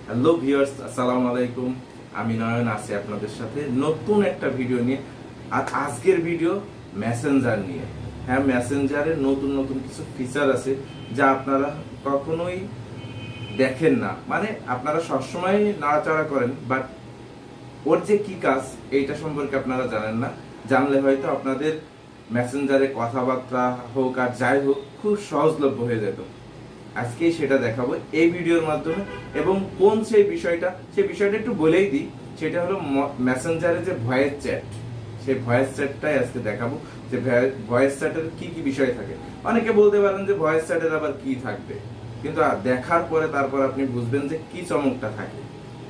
Hello viewers, আসসালামু আলাইকুম। আমি নয়ন আছি আপনাদের সাথে নতুন একটা ভিডিও নিয়ে। আর আজকের ভিডিও মেসেঞ্জার নিয়ে। হ্যাঁ, মেসেঞ্জারে নতুন নতুন কিছু ফিচার আছে যা আপনারা কখনোই দেখেন না। মানে আপনারা সবসময় নাড়াচাড়া করেন, বাট ওর যে কি কাজ এইটা সম্পর্কে আপনারা জানেন না। জানলে হয়তো আপনাদের মেসেঞ্জারে কথাবার্তা হোক আর যাই হোক খুব সহজলভ্য হয়ে যেত। আজকেই সেটা দেখাবো এই ভিডিওর মাধ্যমে। এবং কোন সেই বিষয়টা একটু বলেই দিই। সেটা হলো মেসেঞ্জারে যে ভয়েস চ্যাট, সেই ভয়েস চ্যাটটাই আজকে দেখাবো যে ভয়েস চ্যাটের কি কি বিষয় থাকে। অনেকে বলতে পারেন যে ভয়েস চ্যাটের আবার কি থাকবে, কিন্তু দেখার পরে তারপর আপনি বুঝবেন যে কি চমকটা থাকে।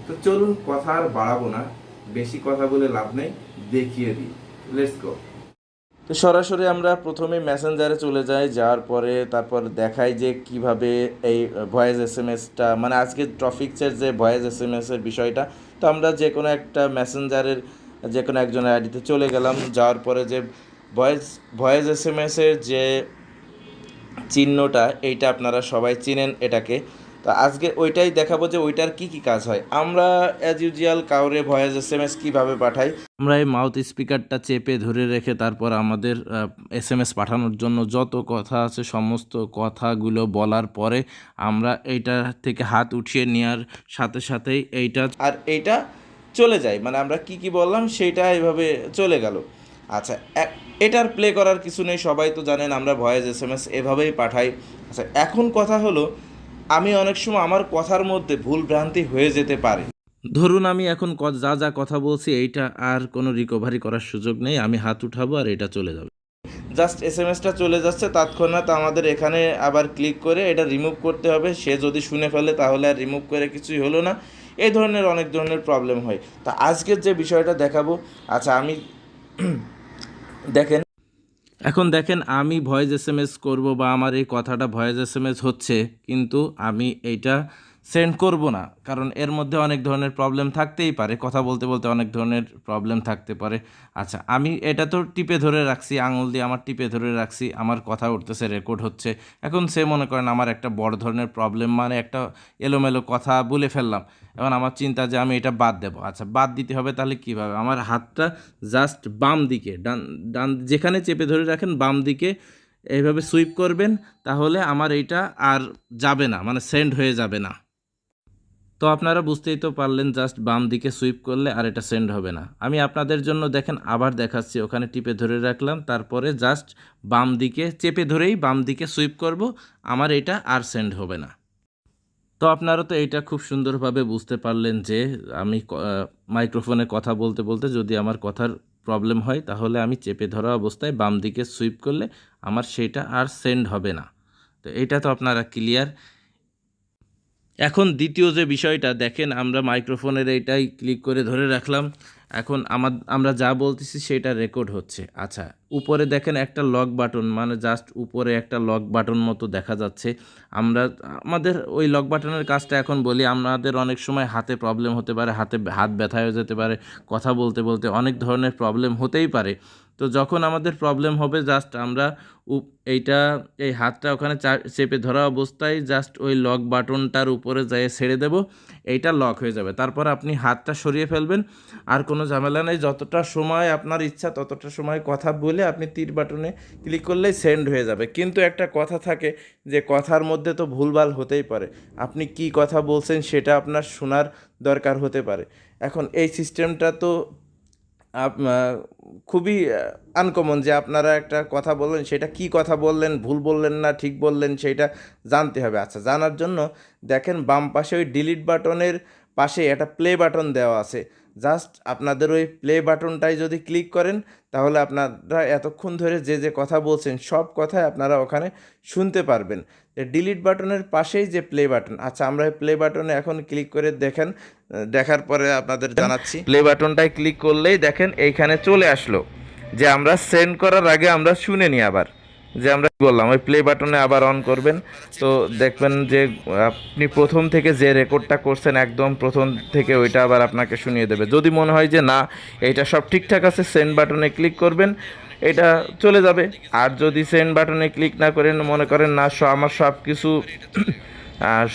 তো চলুন, কথা আর বাড়াবো না, বেশি কথা বলে লাভ নেই, দেখিয়ে দিই। Let's go. তো সরাসরি আমরা প্রথমে মেসেঞ্জারে চলে যাই, যাওয়ার পরে তারপর দেখাই যে কিভাবে এই ভয়েস এসএমএসটা, মানে আজকে টপিকসের যে ভয়েস এসএমএসের বিষয়টা। তো আমরা যে কোনো একটা মেসেঞ্জারের যে কোনো একজনের আইডিতে চলে গেলাম, যাওয়ার পরে যে ভয়েস এসএমএসের যে চিহ্নটা, এইটা আপনারা সবাই চিনেন এটাকে। তো আজকে ওইটাই দেখাবো যে ওইটার কি কি কাজ হয়। আমরা অ্যাজ ইউজুয়াল কাউরে ভয়েস এসএমএস কিভাবে পাঠাই, আমরা এই মাউথ স্পিকারটা চেপে ধরে রেখে তারপর আমাদের এসএমএস পাঠানোর জন্য যত কথা আছে সমস্ত কথাগুলো বলার পরে আমরা এইটা থেকে হাত উঠিয়ে নেওয়ার সাথে সাথেই এইটা চলে যায়। মানে আমরা কি কি বললাম সেইটা এইভাবে চলে গেল। আচ্ছা, এটার প্লে করার কিছু নেই, সবাই তো জানেন আমরা ভয়েস এসএমএস এভাবেই পাঠাই। আচ্ছা, এখন কথা হলো, আমি অনেক সময় আমার কথার মধ্যে ভুল ভ্রান্তি হয়ে যেতে পারে। ধরুন আমি এখন যা যা কথা বলছি এইটা আর কোনো রিকভারি করার সুযোগ নেই, আমি হাত উঠাবো আর এটা চলে যাবে। জাস্ট এসএমএসটা চলে যাচ্ছে, তৎক্ষণাৎ আমাদের এখানে আবার ক্লিক করে এটা রিমুভ করতে হবে। সে যদি শুনে ফেলে তাহলে আর রিমুভ করে কিছুই হলো না। এই ধরনের অনেক ধরনের প্রবলেম হয়। তো আজকের যে বিষয়টা দেখাবো, আচ্ছা আমি দেখেন, এখন দেখেন আমি ভয়েস এসএমএস করব বা আমার এই কথাটা ভয়েস এসএমএস হচ্ছে, কিন্তু আমি এইটা সেন্ড করব না, কারণ এর মধ্যে অনেক ধরনের প্রবলেম থাকতেই পারে। কথা বলতে বলতে অনেক ধরনের প্রবলেম থাকতে পারে। আচ্ছা, আমি এটা তো টিপে ধরে রাখছি, আঙুল দিয়ে আমার টিপে ধরে রাখছি, আমার কথা উঠতেছে, রেকর্ড হচ্ছে। এখন সে মনে করেন আমার একটা বড় ধরনের প্রবলেম, মানে একটা এলোমেলো কথা বলে ফেললাম। এখন আমার চিন্তা যে আমি এটা বাদ দেবো। আচ্ছা, বাদ দিতে হবে তাহলে কীভাবে? আমার হাতটা জাস্ট বাম দিকে, ডান ডান যেখানে চেপে ধরে রাখেন বাম দিকে এইভাবে সুইপ করবেন, তাহলে আমার এইটা আর যাবে না, মানে সেন্ড হয়ে যাবে না। তো আপনারা বুঝতেই তো পারলেন, জাস্ট বাম দিকে সুইপ করলে আর এটা সেন্ড হবে না। আমি আপনাদের জন্য দেখেন আবার দেখাচ্ছি, ওখানে টিপে ধরে রাখলাম, তারপরে জাস্ট বাম দিকে চেপে ধরেই বাম দিকে সুইপ করব, আমার এটা আর সেন্ড হবে না। তো আপনারা তো এইটা খুব সুন্দরভাবে বুঝতে পারলেন যে আমি মাইক্রোফোনে কথা বলতে বলতে যদি আমার কথার প্রবলেম হয় তাহলে আমি চেপে ধরা অবস্থায় বাম দিকে সুইপ করলে আমার সেটা আর সেন্ড হবে না। তো এটা তো আপনারা ক্লিয়ার। এখন দ্বিতীয় যে বিষয়টা দেখেন, আমরা মাইক্রোফোনের এইটাই ক্লিক করে ধরে রাখলাম। এখন আমরা যা বলতেছি সেটা রেকর্ড হচ্ছে। আচ্ছা, উপরে দেখেন একটা লক বাটন, মানে জাস্ট উপরে একটা লক বাটন মতো দেখা যাচ্ছে। আমাদের ওই লক বাটনের কাজটা এখন বলি। আমাদের অনেক সময় হাতে প্রবলেম হতে পারে, হাত ব্যথা হয়ে যেতে পারে, কথা বলতে বলতে অনেক ধরনের প্রবলেম হতেই পারে। তো যখন আমাদের প্রবলেম হবে, জাস্ট আমরা এই হাতটা ওখানে চেপে ধরা অবস্থায় জাস্ট ওই লক বাটনটার উপরে যেয়ে ছেড়ে দেব, এইটা লক হয়ে যাবে। তারপর আপনি হাতটা সরিয়ে ফেলবেন, আর কোনো ঝামেলা নেই। যতটা সময় আপনার ইচ্ছা ততটা সময় কথা বলে আপনি তীর বাটনে ক্লিক করলেই সেন্ড হয়ে যাবে। কিন্তু একটা কথা থাকে যে কথার মধ্যে তো ভুলভাল হতেই পারে, আপনি কি কথা বলছেন সেটা আপনার শোনার দরকার হতে পারে। এখন এই সিস্টেমটা তো খুবই আনকমন, যে আপনারা একটা কথা বললেন, সেটা কি কথা বললেন, ভুল বললেন না ঠিক বললেন, সেইটা জানতে হবে। আচ্ছা, জানার জন্য দেখেন বাম পাশে ওই ডিলিট বাটনের পাশে একটা প্লে বাটন দেওয়া আছে। জাস্ট আপনাদের ওই প্লে বাটনটাই যদি ক্লিক করেন, তাহলে আপনারা এতক্ষণ ধরে যে যে কথা বলছেন সব কথাই আপনারা ওখানে শুনতে পারবেন। ডিলিট বাটনের পাশেই যে প্লে বাটন, আচ্ছা আমরা প্লে বাটনে এখন ক্লিক করে দেখেন, দেখার পরে আপনাদের জানাচ্ছি। প্লে বাটনটায় ক্লিক করলেই দেখেন এইখানে চলে আসলো যে আমরা সেন্ড করার আগে আমরা শুনে নিই আবার যে আমরা কি বললাম। ওই প্লে বাটনে আবার অন করবেন, তো দেখবেন যে আপনি প্রথম থেকে যে রেকর্ডটা করছেন একদম প্রথম থেকে ওইটা আবার আপনাকে শুনিয়ে দেবে। যদি মনে হয় যে না এইটা সব ঠিকঠাক আছে, সেন্ড বাটনে ক্লিক করবেন, এটা চলে যাবে। আর যদি সেন্ড বাটনে ক্লিক না করেন, মনে করেন না আমার সব কিছু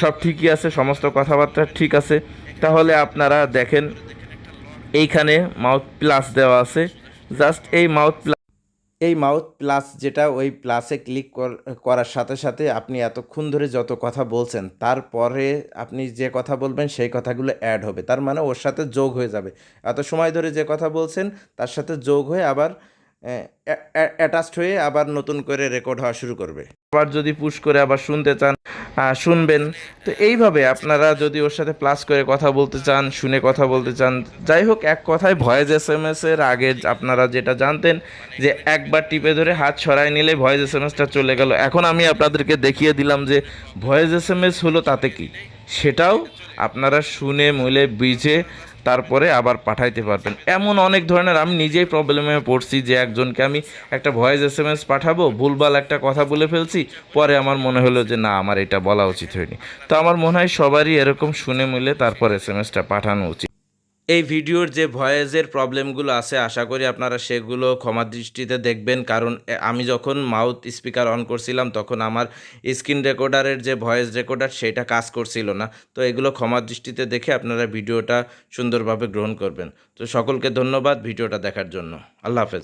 সব ঠিকই আছে, সমস্ত কথাবার্তা ঠিক আছে। তাহলে আপনারা দেখেন এইখানে মাউথ প্লাস দেওয়া আছে, জাস্ট এই মাউথ প্লাস যেটা, ওই প্লাসে ক্লিক করার সাথে সাথে আপনি এতক্ষণ ধরে যত কথা বলছেন তারপরে আপনি যে কথা বলবেন সেই কথাগুলো অ্যাড হবে, তার মানে ওর সাথে যোগ হয়ে যাবে। এত সময় ধরে যে কথা বলছেন তার সাথে যোগ হয়ে আবার অ্যাটাচড হয়ে আবার নতুন করে রেকর্ড হওয়া শুরু করবে। আবার যদি পুশ করে আবার শুনতে চান শুনবেন। তো এইভাবে আপনারা যদি ওর সাথে প্লাস করে কথা বলতে চান, শুনে কথা বলতে চান, যাই হোক এক কথায় ভয়েস SMS এর আগে আপনারা যেটা জানতেন যে একবার টিপে ধরে হাত সরাই নিলে ভয়েস SMS চলে গেল, এখন আমি আপনাদেরকে দেখিয়ে দিলাম যে ভয়েস SMS হলো তাতে কি, সেটাও আপনারা শুনে মূলে বুঝে তারপরে আবার পাঠাইতে পারবেন। এমন অনেক ধরনের আমি নিজেই প্রবলেমে পড়ছি যে একজনকে আমি একটা ভয়েস SMS পাঠাবো, ভুলভাল একটা কথা বলে ফেলছি, পরে আমার মনে হলো যে না আমার এটা বলা উচিত হয়নি। তো আমার মনে হয় সবারই এরকম শুনে মিলে তারপর SMS পাঠানো উচিত। এই ভিডিওর যে ভয়েসের প্রবলেমগুলো আছে আশা করি আপনারা সেগুলো ক্ষমা দৃষ্টিতে দেখবেন, কারণ আমি যখন মাউথ স্পিকার অন করছিলাম তখন আমার স্ক্রিন রেকর্ডারের যে ভয়েস রেকর্ডার সেটা কাজ করছিল না। তো এগুলো ক্ষমা দৃষ্টিতে দেখে আপনারা ভিডিওটা সুন্দরভাবে গ্রহণ করবেন। তো সকলকে ধন্যবাদ ভিডিওটা দেখার জন্য। আল্লাহ হাফেজ।